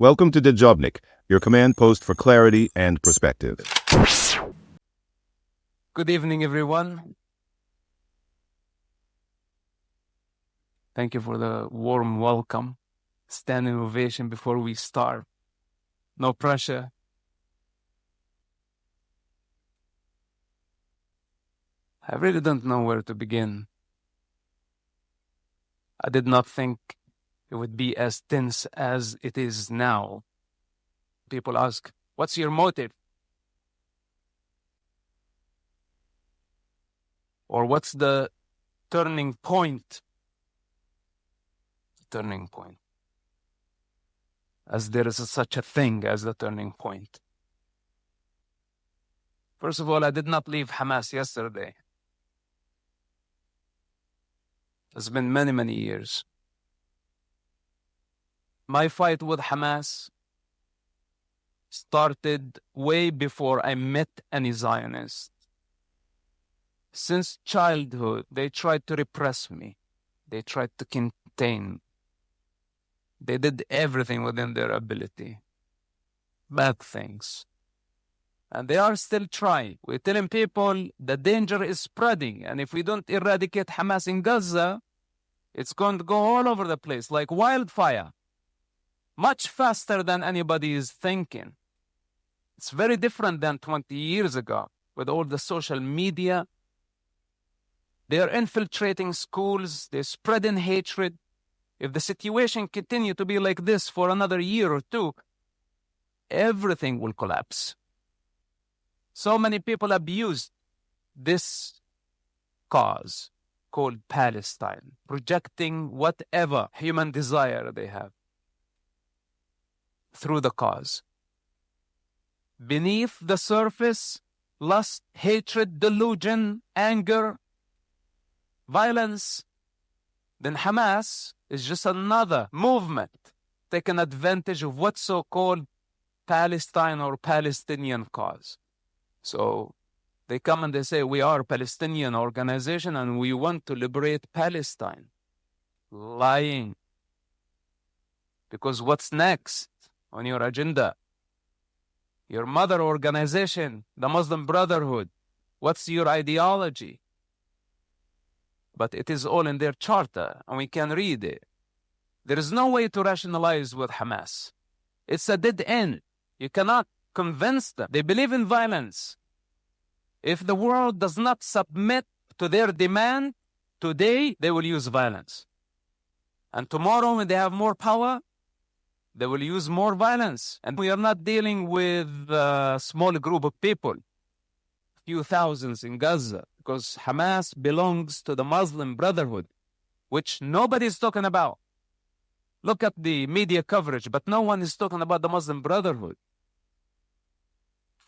Welcome to Dejobnik, your command post for clarity and perspective. Good evening, everyone. Thank you for the warm welcome. Standing ovation before we start. No pressure. I really don't know where to begin. I did not think it would be as tense as it is now. People ask, what's your motive? Or what's the turning point? Turning point. As there is such a thing as the turning point. First of all, I did not leave Hamas yesterday. It's been many, many years. My fight with Hamas started way before I met any Zionist. Since childhood, they tried to repress me. They tried to contain me. They did everything within their ability. Bad things. And they are still trying. We're telling people the danger is spreading. And if we don't eradicate Hamas in Gaza, it's going to go all over the place like wildfire. Much faster than anybody is thinking. It's very different than 20 years ago with all the social media. They are infiltrating schools. They're spreading hatred. If the situation continues to be like this for another year or two, everything will collapse. So many people abused this cause called Palestine, projecting whatever human desire they have through the cause. Beneath the surface, lust, hatred, delusion, anger, violence. Then Hamas is just another movement taking advantage of what's so-called Palestine or Palestinian cause. So they come and they say, we are a Palestinian organization and we want to liberate Palestine. Lying. Because what's next on your agenda? Your mother organization, the Muslim Brotherhood. What's your ideology? But it is all in their charter, and we can read it. There is no way to rationalize with Hamas. It's a dead end. You cannot convince them. They believe in violence. If the world does not submit to their demand, today they will use violence. And tomorrow, when they have more power, they will use more violence. And we are not dealing with a small group of people, few thousands in Gaza, because Hamas belongs to the Muslim Brotherhood, which nobody is talking about. Look at the media coverage, but no one is talking about the Muslim Brotherhood,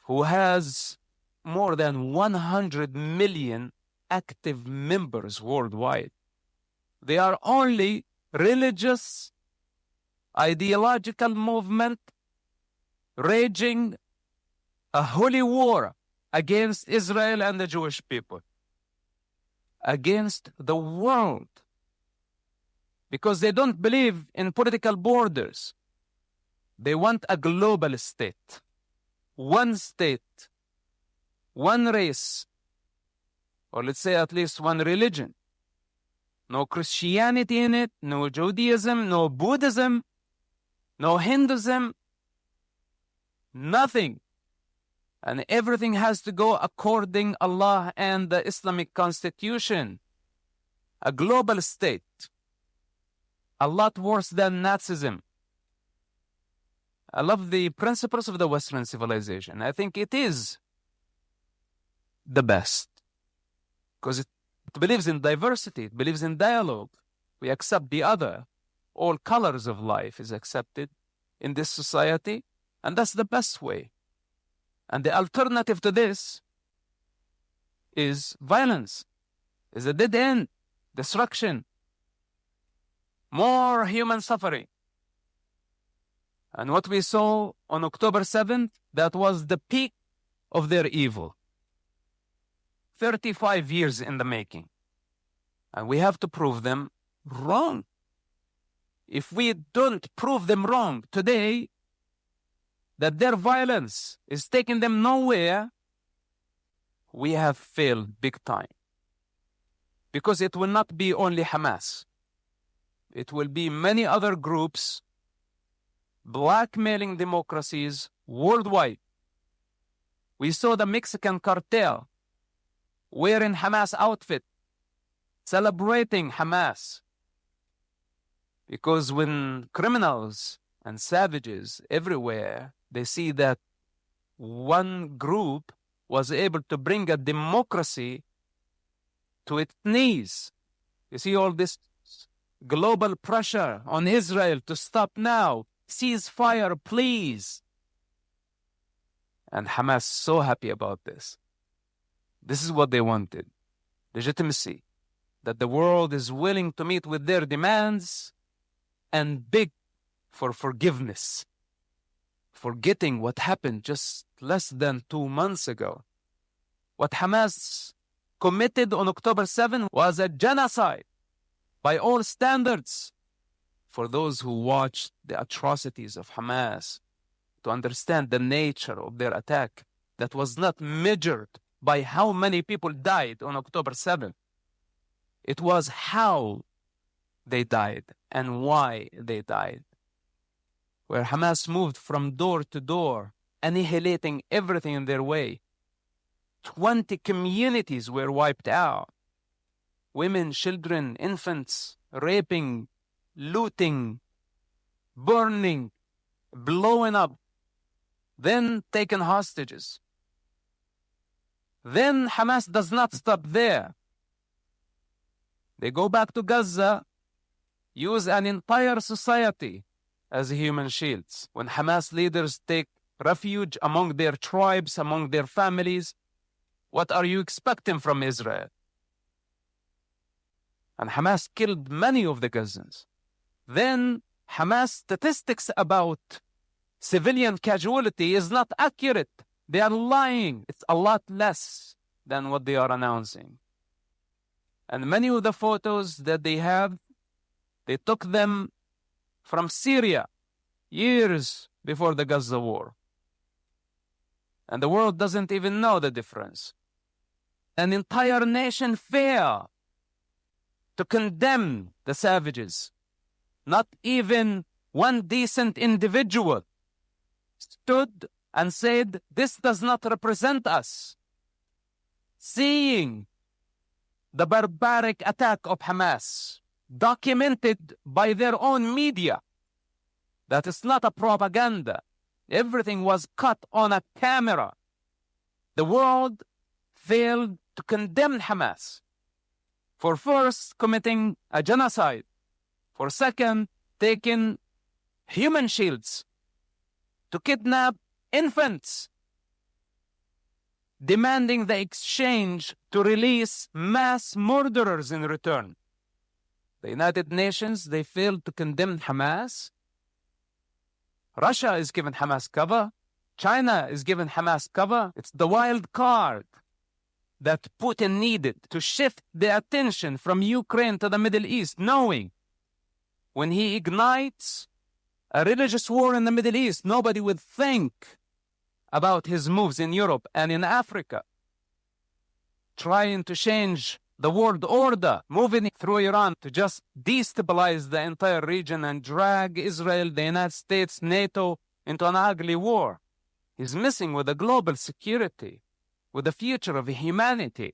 who has more than 100 million active members worldwide. They are only religious, ideological movement raging a holy war against Israel and the Jewish people, against the world, because they don't believe in political borders. They want a global state, one race, or let's say at least one religion. No Christianity in it, no Judaism, no Buddhism, no Hinduism, nothing. And everything has to go according Allah and the Islamic constitution. A global state. A lot worse than Nazism. I love the principles of the Western civilization. I think it is the best. Because it believes in diversity. It believes in dialogue. We accept the other. All colors of life is accepted in this society. And that's the best way. And the alternative to this is violence, is a dead end, destruction, more human suffering. And what we saw on October 7th, that was the peak of their evil. 35 years in the making. And we have to prove them wrong. If we don't prove them wrong today, that their violence is taking them nowhere, we have failed big time. Because it will not be only Hamas. It will be many other groups blackmailing democracies worldwide. We saw the Mexican cartel wearing Hamas outfit, celebrating Hamas. Because when criminals and savages everywhere, they see that one group was able to bring a democracy to its knees. You see all this global pressure on Israel to stop now, ceasefire, please. And Hamas so happy about this. This is what they wanted, legitimacy, that the world is willing to meet with their demands and beg for forgiveness, forgetting what happened just less than 2 months ago. What Hamas committed on October 7 was a genocide by all standards. For those who watched the atrocities of Hamas, to understand the nature of their attack that was not measured by how many people died on October 7. It was how they died and why they died. Where Hamas moved from door to door, annihilating everything in their way. 20 communities were wiped out. Women, children, infants, raping, looting, burning, blowing up, then taken hostages. Then Hamas does not stop there. They go back to Gaza, use an entire society as human shields. When Hamas leaders take refuge among their tribes, among their families, what are you expecting from Israel? And Hamas killed many of the Gazans. Then Hamas statistics about civilian casualty is not accurate. They are lying. It's a lot less than what they are announcing. And many of the photos that they have, they took them from Syria years before the Gaza war. And the world doesn't even know the difference. An entire nation failed to condemn the savages. Not even one decent individual stood and said, this does not represent us. Seeing the barbaric attack of Hamas, documented by their own media, that is not a propaganda. Everything was cut on a camera. The world failed to condemn Hamas for first committing a genocide, for second taking human shields to kidnap infants, demanding the exchange to release mass murderers in return. The United Nations, they failed to condemn Hamas. Russia is giving Hamas cover. China is giving Hamas cover. It's the wild card that Putin needed to shift the attention from Ukraine to the Middle East, knowing when he ignites a religious war in the Middle East, nobody would think about his moves in Europe and in Africa, trying to change the world order, moving through Iran to just destabilize the entire region and drag Israel, the United States, NATO into an ugly war. He's messing with the global security, with the future of humanity.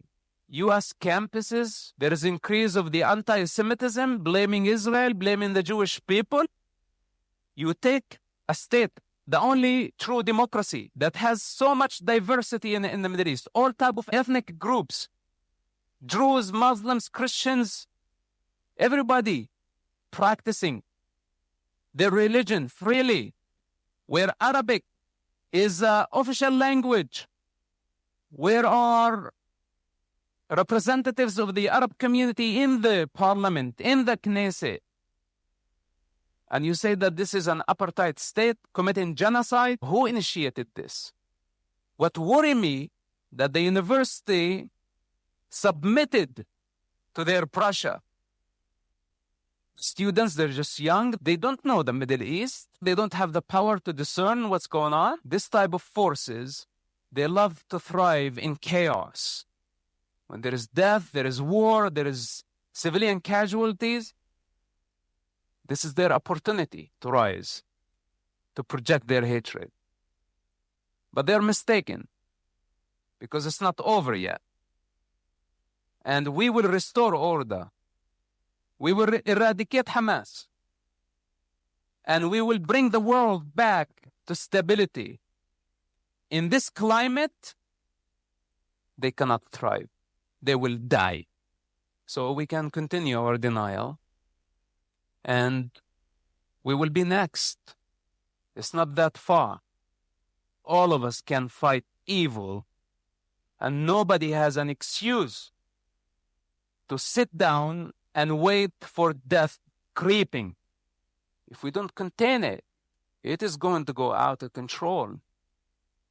U.S. campuses, there is increase of the anti-Semitism, blaming Israel, blaming the Jewish people. You take a state, the only true democracy that has so much diversity in the Middle East, all type of ethnic groups, Druze, Muslims, Christians, everybody practicing their religion freely, where Arabic is an official language, where are representatives of the Arab community in the parliament, in the Knesset. And you say that this is an apartheid state committing genocide? Who initiated this? What worries me, that the university submitted to their pressure. Students, they're just young. They don't know the Middle East. They don't have the power to discern what's going on. This type of forces, they love to thrive in chaos. When there is death, there is war, there is civilian casualties, this is their opportunity to rise, to project their hatred. But they're mistaken, because it's not over yet. And we will restore order. We will eradicate Hamas. And we will bring the world back to stability. In this climate, they cannot thrive. They will die. So we can continue our denial, and we will be next. It's not that far. All of us can fight evil, and nobody has an excuse to sit down and wait for death creeping. If we don't contain it, it is going to go out of control.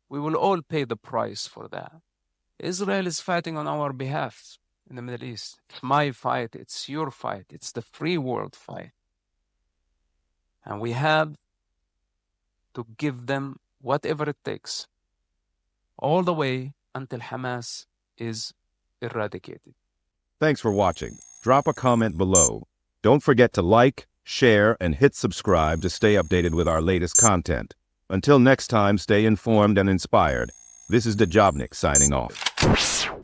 We will all pay the price for that. Israel is fighting on our behalf in the Middle East. It's my fight, it's your fight, it's the free world fight. And we have to give them whatever it takes, all the way until Hamas is eradicated. Thanks for watching. Drop a comment below. Don't forget to like, share, and hit subscribe to stay updated with our latest content. Until next time, stay informed and inspired. This is Dejobnik signing off.